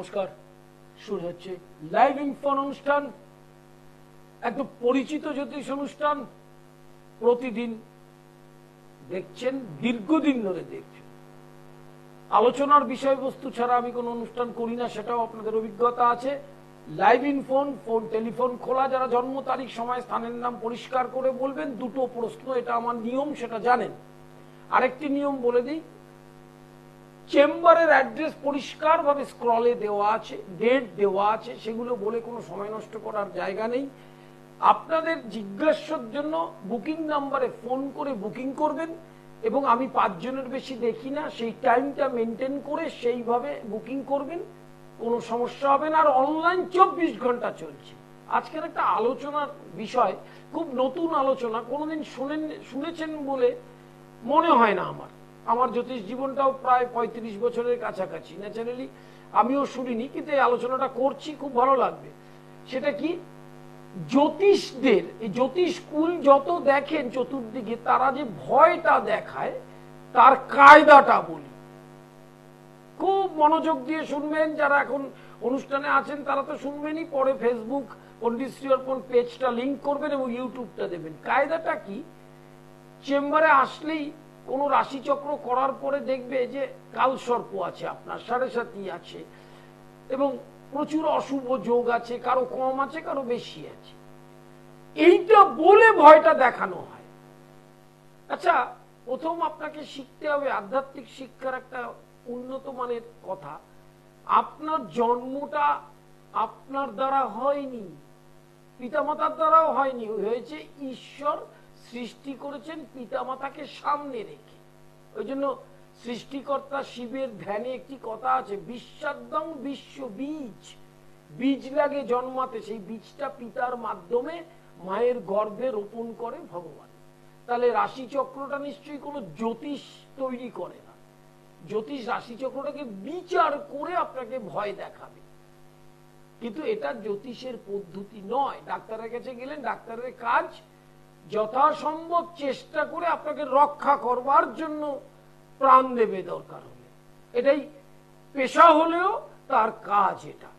নমস্কার, শুরু হচ্ছে লাইভ ইনফোন অনুষ্ঠান, একদম পরিচিত জ্যোতিষ অনুষ্ঠান। প্রতিদিন দেখছেন, দীর্ঘদিন ধরে দেখছেন। আলোচনার বিষয়বস্তু ছাড়া আমি কোনো অনুষ্ঠান করি না, সেটাও আপনাদের অভিজ্ঞতা আছে। লাইভ ইনফোন, টেলিফোন খোলা। যারা জন্ম তারিখ, সময়, স্থানের নাম পরিষ্কার করে বলবেন। দুটো প্রশ্ন, এটা আমার নিয়ম, সেটা জানেন। আরেকটি নিয়ম বলে দিই, চেম্বারের অ্যাড্রেস পরিষ্কার ভাবে স্ক্রলে দেওয়া আছে, ডেট দেওয়া আছে, সেগুলো বলে কোনো সময় নষ্ট করার জায়গা নেই। আপনাদের জিজ্ঞাসার জন্য বুকিং নাম্বারে ফোন করে বুকিং করবেন, এবং আমি 5 জনের বেশি দেখি না, সেই টাইমটা মেনটেন করে সেইভাবে বুকিং করবেন, কোনো সমস্যা হবে না। আর অনলাইন 24 ঘন্টা চলছে। আজকের একটা আলোচনার বিষয় খুব নতুন আলোচনা, কোনোদিন শুনেছেন বলে মনে হয় না। আমার জ্যোতিষ জীবনটাও প্রায় 35 বছরের কাছাকাছি। ন্যাচারালি আমিও শুনিনি, কিন্তু এই আলোচনাটা করছি, খুব ভালো লাগবে। সেটা কি, জ্যোতিষদের, এই জ্যোতিষ স্কুল যত দেখেন চতুর্দিকে, তারা যে ভয়টা দেখায় তার কায়দাটা বলি। খুব মনোযোগ দিয়ে শুনবেন। যারা এখন অনুষ্ঠানে আছেন তারা তো শুনবেনই, পরে ফেসবুক পণ্ডিত শ্রী অর্পণ পেজটা লিঙ্ক করবেন এবং ইউটিউবটা দেবেন। কায়দাটা কি, চেম্বারে আসলেই কোনো রাশিচক্র করার পরে দেখবে যে কালসর্প আছে, আপনার সাড়ে সাথী আছে, এবং প্রচুর অশুভ যোগ আছে, কারো কম আছে, কারো বেশি আছে। এইটা বলে ভয়টা দেখানো হয়। আচ্ছা, প্রথম আপনাকে শিখতে হবে আধ্যাত্মিক শিক্ষার একটা উন্নত মানের কথা। আপনার জন্মটা আপনার দ্বারা হয়নি, পিতামাতার দ্বারাও হয়নি, হয়েছে ঈশ্বর সৃষ্টি করেছেন পিতামাতাকে সামনে রেখে। ওই জন্য সৃষ্টিকর্তা শিবের ধ্যানে একটি কথা আছে, বিশ্বাদ্যং বিশ্ব বীজ। বীজ লাগে জন্মাতে, সেই বীজটা পিতার মাধ্যমে মায়ের গর্ভে রোপণ করে ভগবান। তাহলে রাশিচক্রটা নিশ্চয়ই কোনো জ্যোতিষ তৈরি করে না। জ্যোতিষ রাশিচক্রটাকে বিচার করে আপনাকে ভয় দেখাবে, কিন্তু এটা জ্যোতিষের পদ্ধতি নয়। ডাক্তারের কাছে গেলেন, ডাক্তারের কাজ যথাসম্ভব চেষ্টা করে আপনাকে রক্ষা করবার জন্য প্রাণ দেবে দরকার হলে। এটাই পেশা হলেও তার কাজ, এটা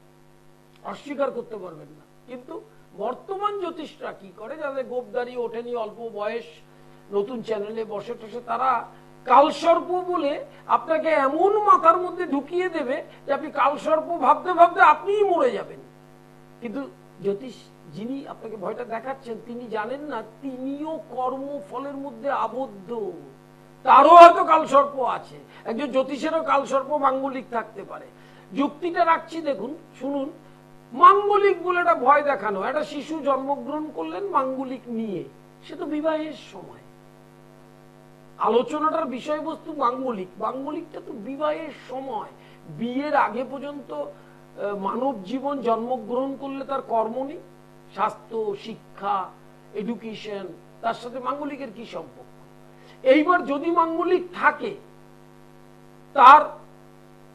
অস্বীকার করতে পারবেন না। কিন্তু বর্তমান জ্যোতিষরা কি করে, যাদের গোপদারি ওঠেনি, অল্প বয়স, নতুন চ্যানেলে বসে টসে, তারা কালসর্প বলে আপনাকে এমন মাথার মধ্যে ঢুকিয়ে দেবে যে আপনি কালসর্প ভাবতে ভাবতে আপনিই মরে যাবেন। কিন্তু জ্যোতিষ যিনি আপনাকে ভয়টা দেখাচ্ছেন, তিনি জানেন না তিনিও কর্মফলের মধ্যে আবদ্ধ। তারও হয়তো কালসর্প আছে। একজন জ্যোতিষেরও কালসর্প মাঙ্গলিক থাকতে পারে। যুক্তিটা রাখছি, দেখুন, শুনুন। মাঙ্গলিক বলে একটা ভয় দেখানো, একটা শিশু জন্মগ্রহণ করলেন মাঙ্গলিক নিয়ে, সে তো বিবাহের সময়। আলোচনাটার বিষয়বস্তু মাঙ্গলিক, মাঙ্গলিকটা তো বিবাহের সময়। বিয়ের আগে পর্যন্ত মানব জীবন জন্মগ্রহণ করলে তার কর্ম নেই। স্বাস্থ্য, শিক্ষা, এডুকেশন, তার সাথে মাঙ্গলিকের কি সম্পর্ক? এইবার যদি মাঙ্গলিক থাকে, তার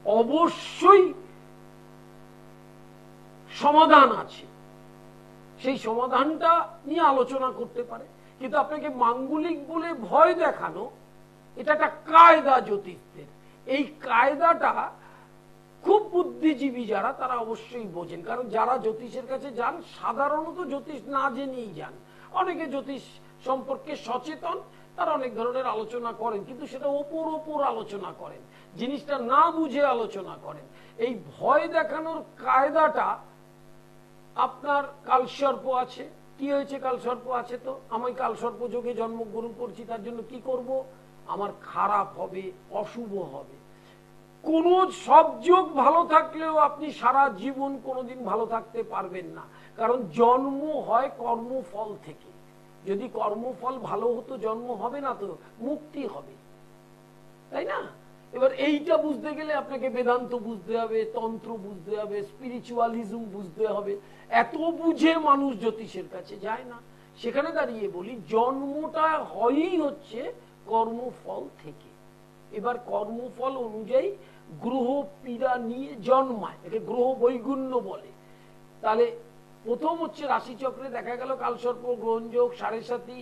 অবশ্যই সমাধান আছে, সেই সমাধানটা নিয়ে আলোচনা করতে পারে। কিন্তু আপনাকে মাঙ্গলিক বলে ভয় দেখানো, এটা একটা কায়দা জ্যোতিষদের। এই কায়দাটা খুব বুদ্ধিজীবী যারা, তারা অবশ্যই বোঝেন। কারণ যারা জ্যোতিষের কাছে যান, সাধারণত জ্যোতিষ না জেনেই যান। অনেকে জ্যোতিষ সম্পর্কে সচেতন, তারা অনেক ধরনের আলোচনা করেন, কিন্তু সেটা ওপর আলোচনা করেন, জিনিসটা না বুঝে আলোচনা করেন। এই ভয় দেখানোর কায়দাটা, আপনার কালসর্প আছে, কি হয়েছে? কালসর্প আছে, তো আমি কালসর্প যোগে জন্মগ্রহণ করছি, তার জন্য কি করব? আমার খারাপ হবে, অশুভ হবে। কোন সব যোগ ভালো থাকলেও আপনি সারা জীবন কোনোদিন ভালো থাকতে পারবেন না, কারণ জন্ম হয় কর্মফল থেকে। যদি কর্মফল ভালো হতো, জন্ম হবে না, তো মুক্তি হবে, তাই না? এবার এইটা বুঝতে গেলে আপনাকে বেদান্ত বুঝতে হবে, তন্ত্র বুঝতে হবে, স্পিরিচুয়ালিজম বুঝতে হবে। এত বুঝে মানুষ জ্যোতিষের কাছে যায় না। সেখানে দাঁড়িয়ে বলি, জন্মটা হয়ই হচ্ছে কর্মফল থেকে। এবার কর্মফল অনুযায়ী গ্রহ পীড়া নিয়ে জন্মায়, একে গ্রহ বৈগুণ্য বলে। তাহলে প্রথম হচ্ছে রাশিচক্রে দেখা গেল কালসর্প, গ্রহণযোগ, সাড়ে সাথী,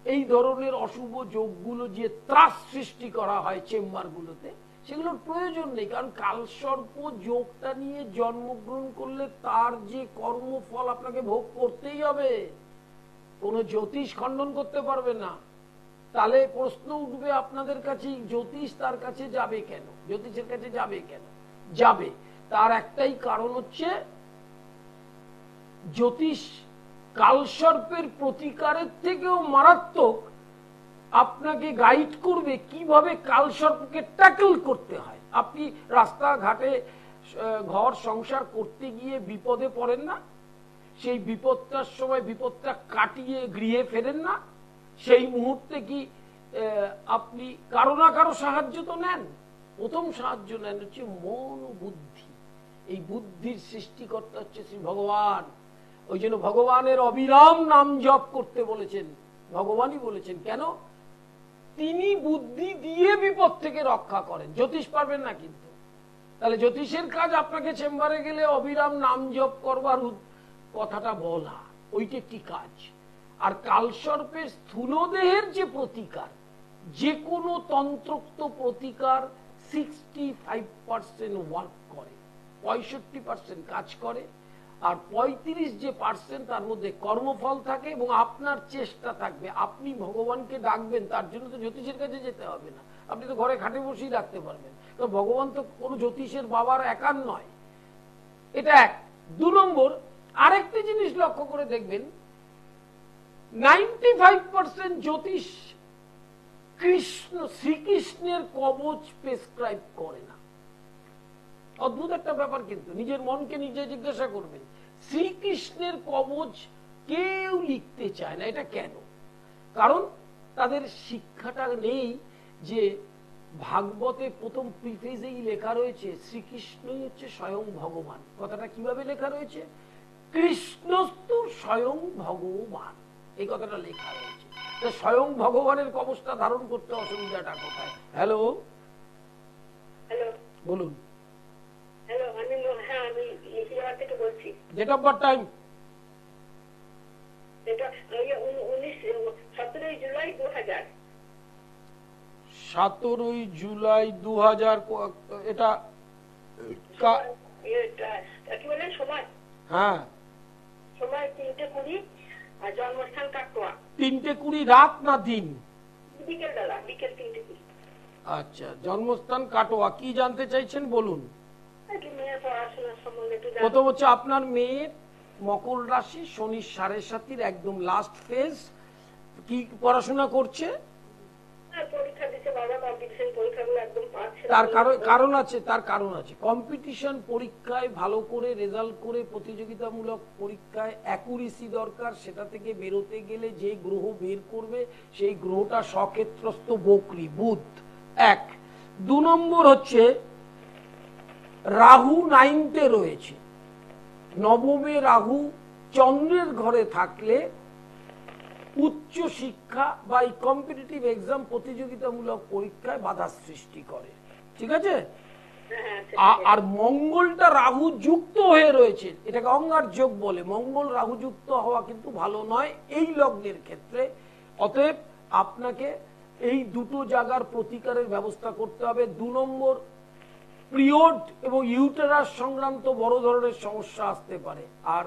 এই ধরনের অশুভ যোগগুলো যে ত্রাস সৃষ্টি করা হয় চেম্বারগুলোতে, সেগুলোর প্রয়োজন নেই, কারণ কালসর্প যোগটা নিয়ে জন্মগ্রহণ করলে তার যে কর্মফল আপনাকে ভোগ করতেই হবে, কোনো জ্যোতিষ খণ্ডন করতে পারবে না। তাহলে প্রশ্ন উঠবে আপনাদের কাছে, জ্যোতিষ তার কাছে যাবে কেন, জ্যোতিষের কাছে যাবে কেন? যাবে, তার একটাই কারণ হচ্ছে জ্যোতিষ কালসর্পের প্রতিকারের থেকেও মারাত্মক আপনাকে গাইড করবে কিভাবে কালসর্পকে ট্যাকল করতে হয়। আপনি রাস্তাঘাটে ঘর সংসার করতে গিয়ে বিপদে পড়েন না? সেই বিপদটার সময় বিপদটা কাটিয়ে গৃহে ফেরেন না? সেই মুহূর্তে কি আপনি কারো না কারো সাহায্য তো নেন? প্রথম সাহায্য নেন হচ্ছে মন ও বুদ্ধি। এই বুদ্ধির সৃষ্টিকর্তা হচ্ছে শ্রী ভগবান। ওই জন্য ভগবানের অবিরাম নাম জপ করতে বলেছেন, ভগবানই বলেছেন। কেন? তিনি বুদ্ধি দিয়ে বিপদ থেকে রক্ষা করেন, জ্যোতিষ পারবেন না। কিন্তু তাহলে জ্যোতিষের কাজ আপনাকে চেম্বারে গেলে অবিরাম নাম জপ করবার কথাটা বলা, ওইটা একটি কাজ। আর কালসর্পের স্থূলদেহের যে প্রতিকার, যে কোনো তন্ত্রোক্ত প্রতিকার 65% ওয়ার্ক করে, 65% কাজ করে, আর 35% তার মধ্যে কর্মফল থাকে এবং আপনার চেষ্টা থাকবে। আপনি ভগবানকে ডাকবেন, তার জন্য তো জ্যোতিষের কাছে যেতে হবে না, আপনি তো ঘরে খাটে বসেই ডাকতে পারবেন। তো ভগবান তো কোনো জ্যোতিষের বাবার একার নয়। এটা এক। 2 নম্বর, আরেকটি জিনিস লক্ষ্য করে দেখবেন, 95% জ্যোতিষ শ্রীকৃষ্ণের কবচ প্রেসক্রাইব করে না। অদ্ভুত একটা ব্যাপার, কিন্তু নিজের মনকে নিজে জিজ্ঞাসা করবেন, শ্রীকৃষ্ণের কবচ কেউ লিখতে চায় না। এটা কেন? কারণ তাদের শিক্ষাটা নেই যে ভাগবতে প্রথম প্রিফেজেই লেখা রয়েছে শ্রীকৃষ্ণই হচ্ছে স্বয়ং ভগবান। কথাটা কিভাবে লেখা রয়েছে? কৃষ্ণস্তু স্বয়ং ভগবান, এই কথাটা লেখা রয়েছে। স্বয়ং ভগবানের কবচটা ধারণ করতে অসুবিধাটা কোথায়? হ্যালো, বলুন। Date of birth time 17 July 2000। এটা হ্যাঁ, সময় 3:20 আর জন্মস্থান কাটোয়া। 3:20 রাত না দিন? বিকেল বেলা, বিকেল 3:20। আচ্ছা, জন্মস্থান কাটোয়া। কি জানতে চাইছেন বলুন। প্রথম হচ্ছে আপনার মেয়ের মকর রাশি, শনির 7.5 একদম লাস্ট ফেজ। কি পড়াশোনা করছে? তার কারণ আছে, তার কারণ আছে। কম্পিটিশন পরীক্ষায় ভালো করে রেজাল্ট করে প্রতিযোগিতামূলক পরীক্ষায় অ্যাকুরেসি দরকার। সেটা থেকে বেরোতে গেলে যে গ্রহ বের করবে সেই গ্রহটা সক্ষেত্রস্থ বকরি, বুধ। 1। 2 নম্বর হচ্ছে রাহু 9তে রয়েছে। নবমে রাহু চন্দ্রের ঘরে থাকলে উচ্চ শিক্ষা বা এই কম্পিটিটিভ এক্সাম প্রতিযোগিতামূলক পরীক্ষায় বাধা সৃষ্টি করে। ঠিক আছে? আর মঙ্গলটা রাহু যুক্ত হয়ে রয়েছে, এটাকে অঙ্গার যোগ বলে। মঙ্গল রাহু যুক্ত হওয়া কিন্তু ভালো নয় এই লগ্নের ক্ষেত্রে। অতএব আপনাকে এই দুটো জায়গার প্রতিকারের ব্যবস্থা করতে হবে। 2 নম্বর, পিরিয়ড এবং ইউটেরাস সংক্রান্ত বড় ধরনের সমস্যা আসতে পারে। আর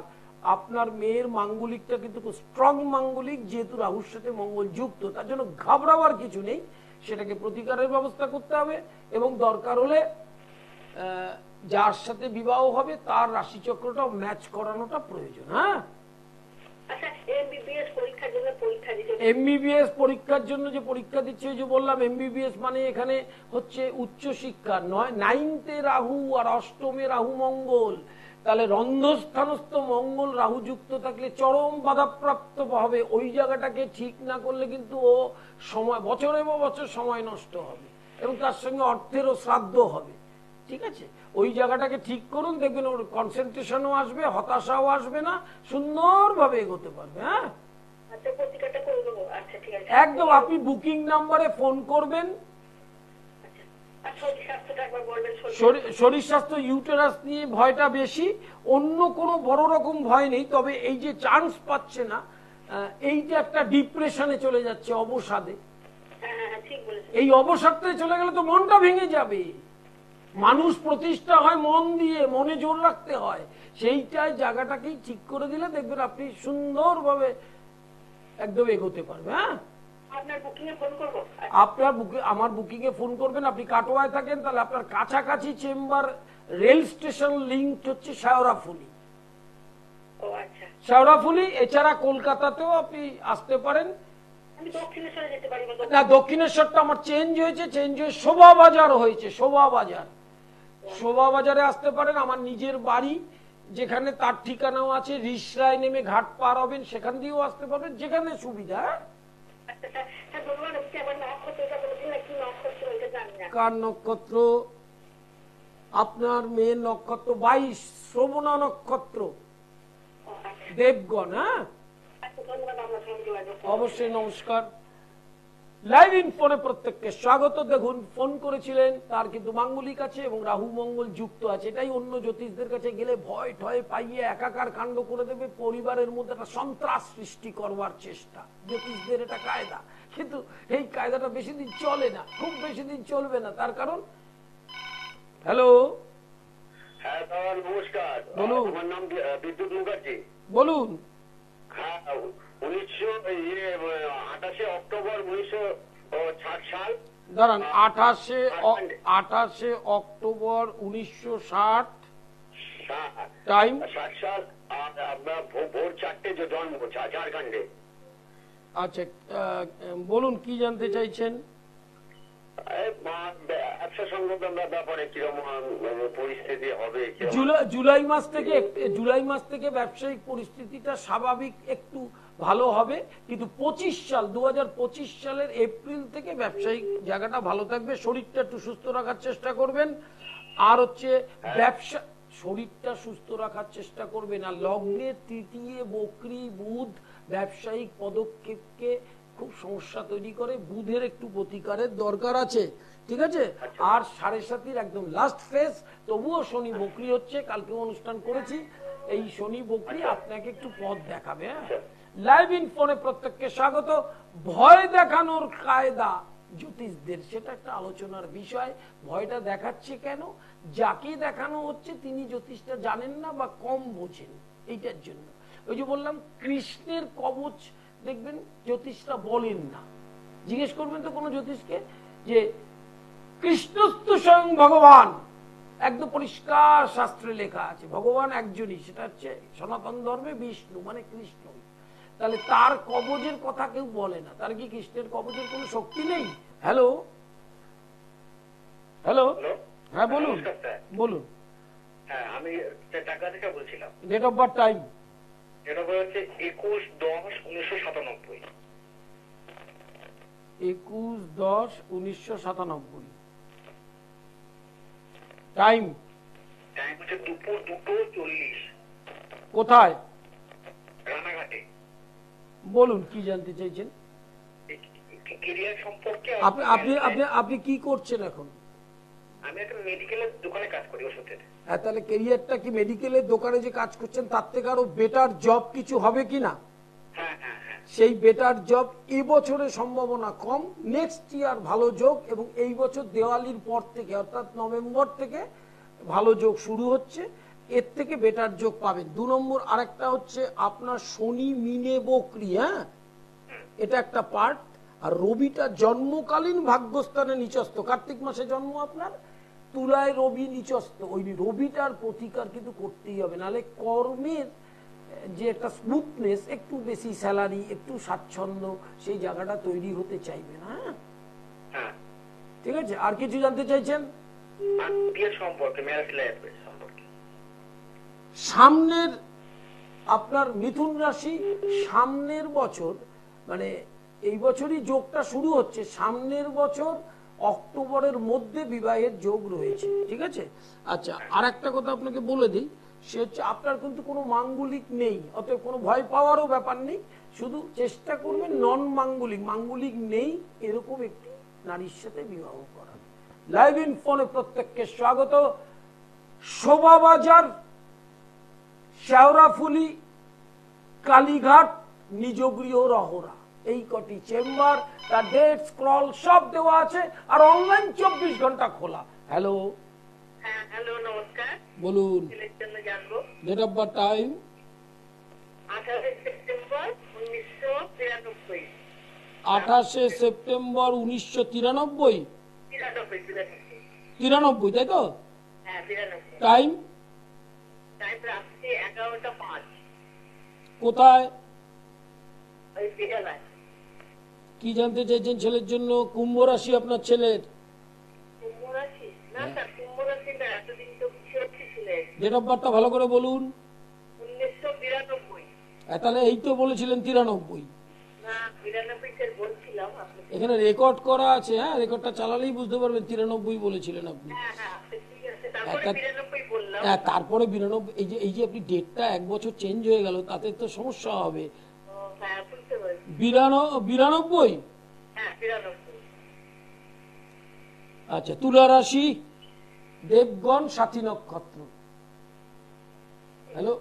আপনার মেয়ের মাঙ্গলিকটা কিন্তু খুব স্ট্রং মাঙ্গলিক, যেহেতু রাহুর সাথে মঙ্গল যুক্ত, তার জন্য ঘাবড়াবার কিছু নেই। সেটাকে প্রতিকারের ব্যবস্থা করতে হবে এবং দরকার হলে যার সাথে বিবাহ হবে তার রাশিচক্রটাও ম্যাচ করানোটা প্রয়োজন। হ্যাঁ, এমবিবিএস পরীক্ষার জন্য যে পরীক্ষা দিচ্ছে, যে বললাম এমবিবিএস মানে এখানে হচ্ছে উচ্চ শিক্ষা নয়। 9তে রাহু আর 8মে রাহু মঙ্গল, তাহলে রন্ধস্থানস্থ মঙ্গল রাহু যুক্ত থাকলে চরম বাধাপ্রাপ্ত হবে। ওই জায়গাটাকে ঠিক না করলে কিন্তু ও সময় বছরের পর বছর সময় নষ্ট হবে এবং তার সঙ্গে অর্থেরও শ্রাদ্ধ হবে। ঠিক আছে? ওই জায়গাটাকে ঠিক করুন, দেখবেন ওর কনসেন্ট্রেশনও আসবে, হতাশাও আসবে না, সুন্দরভাবে এগোতে পারবে। হ্যাঁ, একদম। আপনি বুকিং নাম্বারে ফোন করবেন। শরীর স্বাস্থ্য, ইউটেরাস নিয়ে ভয়টা বেশি, অন্য কোনো বড় রকম ভয় নেই। তবে এই যে চান্স পাচ্ছে না, এইটা একটা ডিপ্রেশনে চলে যাচ্ছে, অবসাদে। এই অবসাদে চলে গেলে তো মনটা ভেঙে যাবে। মানুষ প্রতিষ্ঠা হয় মন দিয়ে, মনে জোর রাখতে হয়। সেইটাই জায়গাটাকেই ঠিক করে দিলে দেখবেন আপনি সুন্দরভাবে একদম এগোতে পারবে। হ্যাঁ, আপনার বুকিং এ ফোন করবো? আপনার আমার বুকিং এ ফোন করবেন। আপনি কাটোয়ায় থাকেন, তাহলে আপনার কাছাকাছি চেম্বার রেল স্টেশন লিঙ্ক হচ্ছে শেওড়াফুলি। ও আচ্ছা, শেওড়াফুলি। এছাড়া কলকাতাতেও আপনি আসতে পারেন। আমি দক্ষিণেশ্বরে যেতে পারি না? না, দক্ষিণেশ্বরটা আমার চেঞ্জ হয়েছে, চেঞ্জ হয়ে শোভা বাজার হয়েছে। শোভা বাজার, শোভা বাজারে আসতে পারেন। আমার নিজের বাড়ি যেখানে, তার ঠিকানাও আছে। রিসরায় নেমে ঘাট পার হবেন, সেখান দিয়েও আসতে পারবেন, যেখানে সুবিধা। আচ্ছা স্যার, হ্যাঁ ধন্যবাদ। হচ্ছে আমার নক্ষত্রটা বলেছেন না, কি নক্ষত্র ওইটা জানি না। কার নক্ষত্র? আপনার মেয়ের নক্ষত্র 22, শ্রবণা নক্ষত্র, ও আচ্ছা, দেবগণ। হ্যাঁ, আচ্ছা ধন্যবাদ, আপনার সঙ্গে যোগাযোগ করবো। অবশ্যই। নমস্কার। লাইভ ইন ফোনে প্রত্যেককে স্বাগত। দেখুন, ফোন করেছিলেন, তার কিন্তু মাঙ্গলিক আছে এবং রাহু মঙ্গল যুক্ত আছে। এটাই অন্য জ্যোতিষদের কাছে গেলে ভয় ঠয় পাইয়ে একাকার কাণ্ড করে দেবে, পরিবারের মধ্যে একটা সন্ত্রাস সৃষ্টি করবার চেষ্টা। জ্যোতিষদের এটা কায়দা, কিন্তু এই কায়দাটা বেশি দিন চলে না, খুব বেশি দিন চলবে না। তার কারণ, হ্যালো, হ্যাঁ স্যার নমস্কার। বলুন। আমার নাম বিদ্যুৎ মুখার্জি। বলুন। হ্যাঁ, 28 অক্টোবর 1960 সাল। দাঁড়ান, 28 অক্টোবর 1960, টাইম? 60 সাল। আপনার ভোর 4টে জন্ম, ঝাড়খণ্ডে। আচ্ছা, বলুন কি জানতে চাইছেন? ব্যবসা সংক্রান্ত ব্যাপারে কিরকম পরিস্থিতি হবে? জুলাই মাস থেকে ব্যবসায়িক পরিস্থিতিটা স্বাভাবিক একটু ভালো হবে, কিন্তু 2025 সালের এপ্রিল থেকে ব্যবসায়িক জায়গাটা ভালো থাকবে। শরীরটা একটু সুস্থ রাখার চেষ্টা করবেন। আর হচ্ছে ব্যবসা, শরীরটা সুস্থ রাখার চেষ্টা করবেন। আর লগ্নে তৃতীয় বকরি বুধ ব্যবসায়িক পদক্ষেপকে খুব সমস্যা তৈরি করে। বুধের একটু প্রতিকারের দরকার আছে, ঠিক আছে? আর 7.5 একদম লাস্ট ফেজ। তবুও শনি বকরি হচ্ছে, কালকে অনুষ্ঠান করেছি। এই শনি বকরি আপনাকে একটু পথ দেখাবে। লাইভ ইন ফোনে প্রত্যেককে স্বাগত। ভয় দেখানোর কায়দা জ্যোতিষদের, সেটা একটা আলোচনার বিষয়। ভয়টা দেখাচ্ছে কেন? যাকে দেখানো হচ্ছে তিনি জ্যোতিষটা জানেন না বা কম বোঝেন, এইটার জন্য। ওই যে বললাম, কৃষ্ণের কবচ দেখবেন জ্যোতিষরা বলেন না। জিজ্ঞেস করবেন তো কোনো জ্যোতিষকে যে কৃষ্ণস্তু স্বয়ং ভগবান, একদম পরিষ্কার শাস্ত্রে লেখা আছে ভগবান একজনই, সেটা হচ্ছে সনাতন ধর্মে বিষ্ণু, মানে কৃষ্ণ। তাহলে তার কবচের কথা কেউ বলে না। তার কি কৃষ্ণের কবচের কোনো শক্তি নেই? হ্যালো, হ্যালো, হ্যাঁ বলুন। বলুন। হ্যাঁ, আমি টাকা থেকে বলছিলাম। Date of birth, time? এটা হচ্ছে 21/10/1997। 21/10/1997। টাইম? টাইম হচ্ছে দুপুর 2:40। কোথায়? রানাঘাটে। বলুন কি জানতে চাইছেন? কেরিয়ার সম্পর্কে। আপনি কি করছেন এখন? আমি একটা মেডিকেলের দোকানে কাজ করি, ওষুধের। হ্যাঁ, তাহলে কেরিয়ারটা কি মেডিকেলের দোকানে যে কাজ করছেন তার থেকে আরো বেটার জব কিছু হবে কিনা? হ্যাঁ হ্যাঁ হ্যাঁ। সেই বেটার জব এবছরের সম্ভাবনা কম, নেক্সট ইয়ার ভালো যোগ, এবং এই বছর দেওয়ালির পর থেকে অর্থাৎ নভেম্বর থেকে ভালো যোগ শুরু হচ্ছে। এর থেকে বেটার যোগ পাবেন। 2 নম্বর আরেকটা হচ্ছে আপনার শনি মিনে বকরি। হ্যাঁ, এটা একটা পার্ট। আর রবিটা জন্মকালীন ভাগ্যস্থানে নিচস্থ। কার্তিক মাসে জন্ম আপনার, তুলায় রবি নিচস্থ। ওই রবিটার প্রতিকার কিন্তু করতেই হবে, নাহলে কর্মের যে একটা স্মুথনেস, একটু বেশি স্যালারি, একটু স্বাচ্ছন্দ্য, সেই জায়গাটা তৈরি হতে চাইবে না। হ্যাঁ, ঠিক আছে। আর কিছু জানতে চাইছেন? বিয়ের সম্পর্কে, ম্যারেজ লাইফ সম্পর্কে। সামনের আপনার মিথুন রাশি, সামনের বছর, মানে এই বছরই যোগটা শুরু হচ্ছে, সামনের বছর অক্টোবরের মধ্যে বিবাহের যোগ রয়েছে, ঠিক আছে? আচ্ছা, আর একটা কথা আপনাকে বলে দিই, সে হচ্ছে আপনার কিন্তু কোনো মাঙ্গলিক নেই, অতএব কোনো ভয় পাওয়ারও ব্যাপার নেই। শুধু চেষ্টা করবেন নন মাঙ্গলিক নেই এরকম একটি নারীর সাথে বিবাহ করা। লাইভ ইন ফোনে প্রত্যেককে স্বাগত। শোভাবাজার, শেওড়াফুলি, কালীঘাট, নিজগৃহ, রহরা, এই কটি চেম্বার, তার ডেট স্ক্রল সব দেওয়া আছে। আর অনলাইন 24 ঘন্টা খোলা। হ্যালো, হ্যাঁ, হ্যালো, নমস্কার। বলুন। ছেলের জন্য জানবো। Date of birth, time. 18 September 1993। 28 September 1993। 93, তাই তো? হ্যাঁ, 93। টাইম? টাইম রাত্রি 11টা 5। কোথায়? ওই বিকেলায়। কি জানতে চাইছেন ছেলের জন্য? কুম্ভ রাশি আপনার ছেলের। কুম্ভ রাশি? না স্যার, কুম্ভ রাশি না, এতদিন তো বিষয়টি ছিলেন। ডেট অফ বার্থটা ভালো করে বলুন। 1992। তাহলে এই তো বলেছিলেন 93। না, 92 স্যার বলছিলাম আপনি। এখানে রেকর্ড করা আছে, হ্যাঁ, রেকর্ডটা চালালেই বুঝতে পারবেন 93 বলেছিলেন আপনি। হ্যাঁ, হ্যাঁ, ঠিক আছে। তারপরে 92 বললাম। হ্যাঁ, তারপরে 92। এই যে আপনি ডেটটা 1 বছর চেঞ্জ হয়ে গেল, তাতে তো সমস্যা হবে। ও, হ্যাঁ, বুঝতে পারছি। 92। হ্যাঁ, 92। আচ্ছা, তুলা রাশি, দেবগণ, সাথী নক্ষত্র। হ্যালো,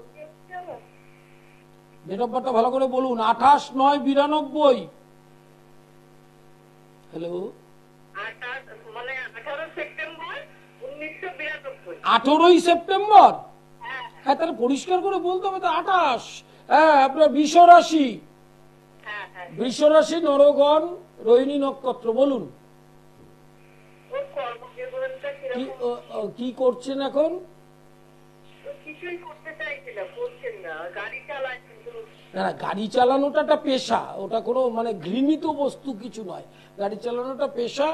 ডেট অফ বার্থটা ভালো করে বলুন। 28/9/92। Hello, 18 September 1992। 18ই সেপ্টেম্বর। হ্যাঁ, হ্যাঁ, তাহলে পরিষ্কার করে বলতে হবে তো 28। হ্যাঁ, আপনার বৃষ রাশি। হ্যাঁ, হ্যাঁ। বৃষ রাশি, নরগণ, রোহিণী নক্ষত্র। বলুন ওর কর্মজীবনটা কিরকম? কি করছেন এখন? ও কিছুই করতে চাইছিল, করছেন না, গাড়ি চালায় কিন্তু। না, গাড়ি চালানোটা একটা পেশা, ওটা কোনো মানে ঘৃণিত বস্তু কিছু নয়। গাড়ি চালানোটা পেশা,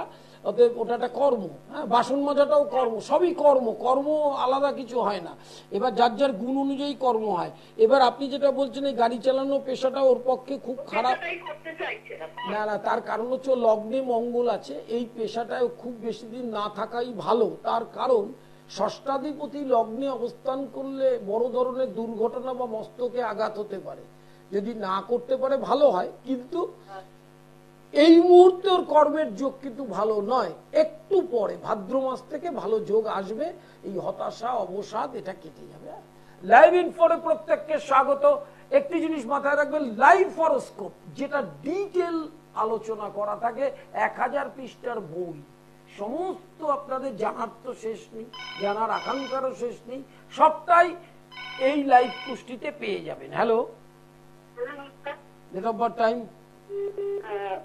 অতএব ওটা একটা কর্ম। হ্যাঁ, বাসন মাজাটাও কর্ম, সবই কর্ম। কর্ম আলাদা কিছু হয় না। এবার যার যার গুণ অনুযায়ী কর্ম হয়। এবার আপনি যেটা বলছেন এই গাড়ি চালানো পেশাটা ওর পক্ষে খুব খারাপ। সেটাই করতে চাইছে না। না, তার কারণ হচ্ছে লগ্নে মঙ্গল আছে। এই পেশাটায় খুব বেশি দিন না থাকাই ভালো। তার কারণ ষষ্ঠাধিপতি লগ্নে অবস্থান করলে বড় ধরনের দুর্ঘটনা বা মস্তকে আঘাত হতে পারে। যদি না করতে পারে ভালো হয়, কিন্তু এই মুহূর্তে ওর কর্মের যোগ কিন্তু ভালো নয়। একটু পরে ভাদ্র মাস থেকে ভালো যোগ আসবে। এই হতাশা, অবসাদ এটা কেটে যাবে। লাইভ ইনফোরে প্রত্যেককে স্বাগত। একটি জিনিস মাথায় রাখবেন, লাইভ হরোস্কোপ যেটা ডিটেল আলোচনা করা থাকে, 1000 পৃষ্ঠার বই। সমস্ত আপনাদের জানার তো শেষ নেই, জানার আকাঙ্ক্ষারও শেষ নেই, সবটাই এই লাইভ পুষ্টিতে পেয়ে যাবেন। Hello, date of birth, time.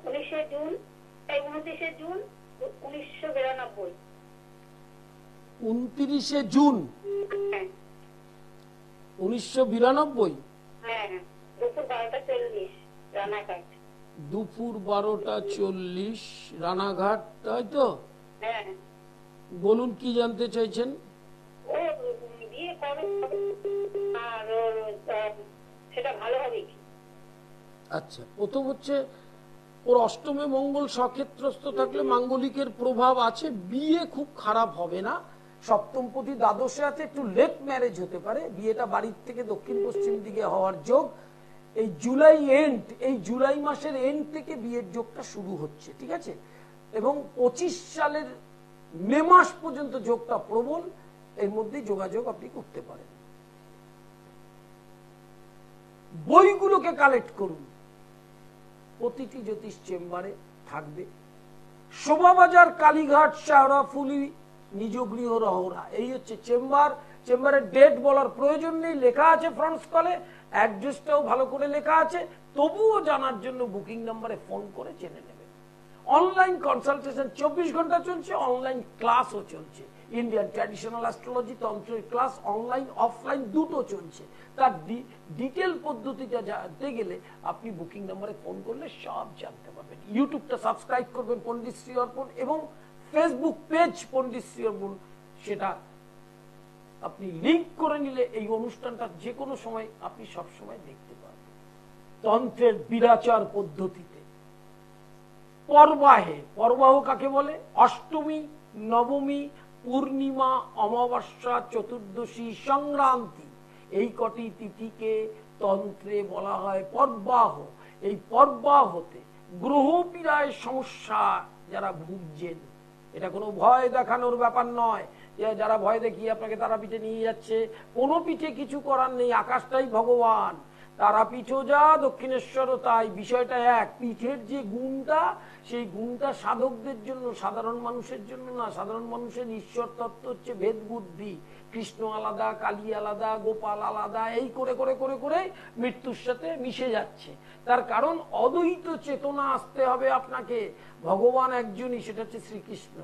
19 June 1992। 29 June 1992। হ্যাঁ, দুপুর 12টা 40 রানাঘাট। দুপুর 12টা 40 রানাঘাট, তাই তো? হ্যাঁ। বলুন কি জানতে চাইছেন? ও বিয়ে কবে আর ওর সেটা ভালো হবে কি? আচ্ছা, প্রথম হচ্ছে ওর অষ্টমে মঙ্গল সক্ষেত্রস্থ থাকলে মাঙ্গলিকের প্রভাব আছে, বিয়ে খুব খারাপ হবে না। সপ্তমপতি দ্বাদশে আছে, একটু লেট ম্যারেজ হতে পারে। বিয়েটা বাড়ির থেকে দক্ষিণ পশ্চিম দিকে হওয়ার যোগ। এই জুলাই মাসের এন্ড থেকে বিয়ের যোগটা শুরু হচ্ছে, ঠিক আছে? এবং 25 সালের মে মাস পর্যন্ত যোগটা প্রবল। এর মধ্যে যোগাযোগ আপনি করতে পারেন। বইগুলোকে কালেক্ট করুন, প্রতিটি জ্যোতিষ চেম্বারে থাকবে। শোভাবাজার, কালীঘাট, শেওড়াফুলি, নিজ গৃহ রহরা, এই হচ্ছে চেম্বার। চেম্বারের ডেট বলার প্রয়োজন নেই, লেখা আছে ফ্রন্ট স্কলে, অ্যাড্রেসটাও ভালো করে লেখা আছে। তবুও জানার জন্য বুকিং নাম্বারে ফোন করে জেনে নেবেন। অনলাইন কনসালটেশন 24 ঘন্টা চলছে, অনলাইন ক্লাসও চলছে। ইন্ডিয়ান ট্র্যাডিশনাল অ্যাস্ট্রোলজি, তন্ত্রের ক্লাস অনলাইন অফলাইন দুটো চলছে। তার ডিটেল পদ্ধতিটা জানতে গেলে আপনি বুকিং নাম্বারে ফোন করলে সব জানতে পারবেন। ইউটিউবটা সাবস্ক্রাইব করবেন পণ্ডিত শ্রী অর্পণ, এবং ফেসবুক পেজ পণ্ডিত শ্রী অর্পণ, সেটা আপনি লিংক করে নিলে এই অনুষ্ঠানটা যে কোনো সময় আপনি সব সময় দেখতে পাবেন। তন্ত্রের বিরাচার পদ্ধতিতে পরবাহ কাকে বলে? অষ্টমী, নবমী, পূর্ণিমা, অমাবস্যা, চতুর্দশী, সংক্রান্তি, এই কটি তিথিকে তন্ত্রে বলা হয় পরবাহ। এই পরবাহতে গ্রহ পীড়ায় সমস্যা যারা ভুগছেন, এটা কোনো ভয় দেখানোর ব্যাপার নয় যে যারা ভয় দেখিয়ে আপনাকে তারাপীঠে নিয়ে যাচ্ছে। কোনো পিঠে কিছু করার নেই, আকাশটাই ভগবান। তারাপীঠও যা, দক্ষিণেশ্বরও তাই, বিষয়টা এক। পীঠের যে গুণটা, সেই গুণটা সাধকদের জন্য, সাধারণ মানুষের জন্য না। সাধারণ মানুষের ঈশ্বর তত্ত্ব হচ্ছে ভেদ বুদ্ধি, কৃষ্ণ আলাদা, কালী আলাদা, গোপাল আলাদা, এই করে করে করে করে মৃত্যুর সাথে মিশে যাচ্ছে। তার কারণ অদ্বৈত চেতনা আসতে হবে আপনাকে। ভগবান একজনই, সেটা হচ্ছে শ্রীকৃষ্ণ।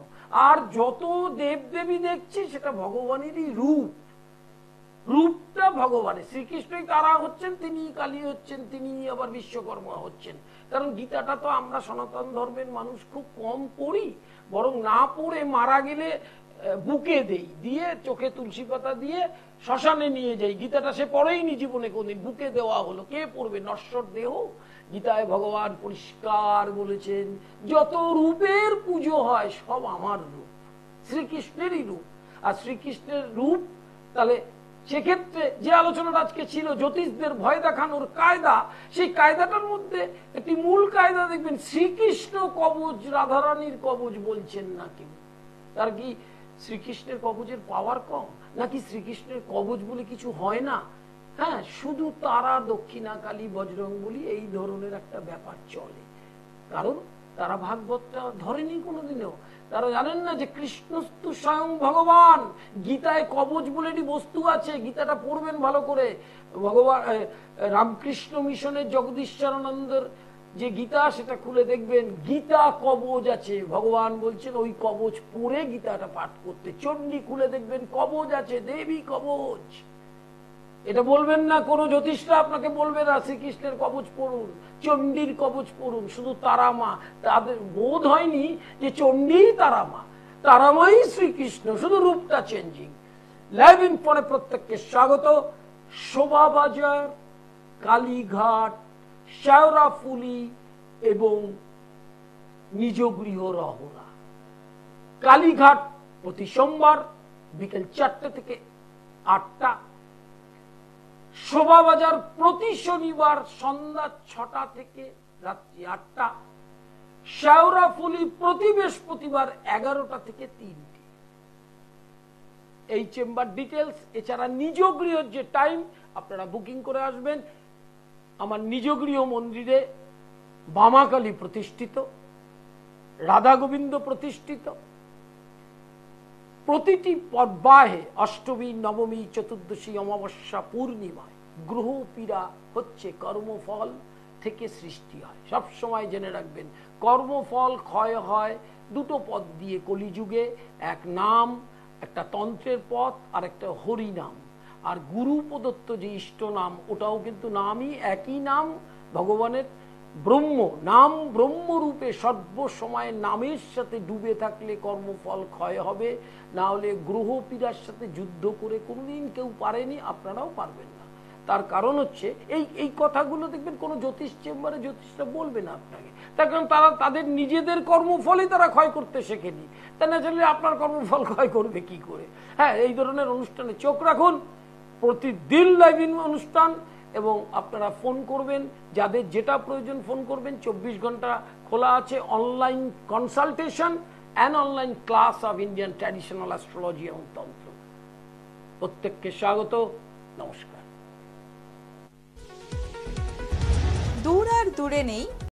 আর যত দেবদেবী দেখছি সেটা ভগবানেরই রূপ, রূপটা ভগবানের। শ্রীকৃষ্ণই তারা হচ্ছেন, তিনি কালী হচ্ছেন, তিনি আবার বিশ্বকর্মা হচ্ছেন। কারণ গীতাটা তো আমরা সনাতন ধর্মের মানুষ খুব কম পড়ি, বরং না পড়ে মারা গেলে বুকে দেই, দিয়ে চোখে তুলসী পাতা দিয়ে শ্মশানে নিয়ে যাই। গীতাটা সে পড়েইনি জীবনে কোনদিন, বুকে দেওয়া হলো, কে পড়বে? নশ্বর দেহ। গীতায় ভগবান পরিষ্কার বলেছেন, যত রূপের পুজো হয় সব আমার রূপ, শ্রীকৃষ্ণেরই রূপ। আর শ্রীকৃষ্ণের রূপ, তাহলে সেক্ষেত্রে যে আলোচনাটা আজকে ছিল জ্যোতিষদের ভয় দেখানোর কায়দা, সেই কায়দাটার মধ্যে একটি মূল কায়দা দেখবেন, শ্রীকৃষ্ণ কবচ, রাধারানীর কবচ বলছেন না কেউ। তার কি শ্রীকৃষ্ণের কবচের পাওয়ার কম, নাকি শ্রীকৃষ্ণের কবচ বলে কিছু হয় না? হ্যাঁ, শুধু তারা, দক্ষিণাকালী, বজরং বলি, এই ধরনের একটা ব্যাপার চলে। কারণ তারা ভাগবতটা ধরেনি কোনোদিনও। তারা জানেন না যে কৃষ্ণ তো স্বয়ং ভগবান। গীতায় কবচ বলে একটি বস্তু আছে, গীতাটা পড়বেন ভালো করে। ভগবান রামকৃষ্ণ মিশনের জগদীশ্বরানন্দের যে গীতা, সেটা খুলে দেখবেন, গীতা কবচ আছে। ভগবান বলছেন ওই কবচ পড়ে গীতাটা পাঠ করতে। চণ্ডী খুলে দেখবেন কবচ আছে, দেবী কবচ। এটা বলবেন না, কোন জ্যোতিষরা আপনাকে বলবে না শ্রীকৃষ্ণের কবচ পড়ুন, চণ্ডীর কবচ পড়ুন, শুধু তারামা। তাদের বোধ হয়নি যে চণ্ডী তারামা, তারামাই শ্রীকৃষ্ণ, শুধু রূপটা চেঞ্জিং। লাইভ ইন ফোনে প্রত্যেককে স্বাগত। শোভাবাজার, কালীঘাট, শেওড়াফুলি এবং নিজ গৃহ রহরা। কালীঘাট প্রতি সোমবার বিকেল 4টে থেকে 8টা, শোভাবাজার প্রতি শনিবার সন্ধ্যা 6টা থেকে রাত্রি 8টা, শেওড়াফুলি প্রতি বৃহস্পতিবার 11টা থেকে 3টে। এই চেম্বার ডিটেলস। এছাড়া নিজ গৃহের যে টাইম, আপনারা বুকিং করে আসবেন। আমার নিজ গৃহ মন্দিরে বামাকালী প্রতিষ্ঠিত, রাধা গোবিন্দ প্রতিষ্ঠিত। প্রতিটি পর্বাহে অষ্টমী, নবমী, চতুর্দশী, অমাবস্যা, পূর্ণিমায় গ্রহ পীড়া হচ্ছে কর্মফল থেকে সৃষ্টি হয়। সব সময় জেনে রাখবেন, কর্মফল ক্ষয় হয় দুটো পথ দিয়ে কলিযুগে। এক নাম, একটা তন্ত্রের পথ, আর একটা হরি নাম। আর গুরু প্রদত্ত যে ইষ্ট নাম, ওটাও কিন্তু নামই, একই নাম ভগবানের। ব্রহ্ম নাম, ব্রহ্মরূপে সর্বসময় নামের সাথে ডুবে থাকলে কর্মফল ক্ষয় হবে। না হলে গ্রহ পীড়ার সাথে যুদ্ধ করে কোনদিন কেউ পারেনি, আপনারাও পারবেন না। তার কারণ হচ্ছে এই কথাগুলো দেখবেন কোনো জ্যোতিষ চেম্বারে জ্যোতিষরা বলবে না আপনাকে। তার কারণ তারা তাদের নিজেদের কর্মফলই তারা ক্ষয় করতে শেখেনি। তা না জানলে আপনার কর্মফল ক্ষয় করবে কি করে? হ্যাঁ, এই ধরনের অনুষ্ঠানে চোখ রাখুন। প্রতিদিন লাইভ অনুষ্ঠান, এবং আপনারা ফোন করবেন, যাদের যেটা প্রয়োজন ফোন করবেন। 24 ঘন্টা খোলা আছে online consultation and online class of Indian traditional astrology এবং তন্ত্র। প্রত্যেককে স্বাগত, নমস্কার। দূর আর দূরে নেই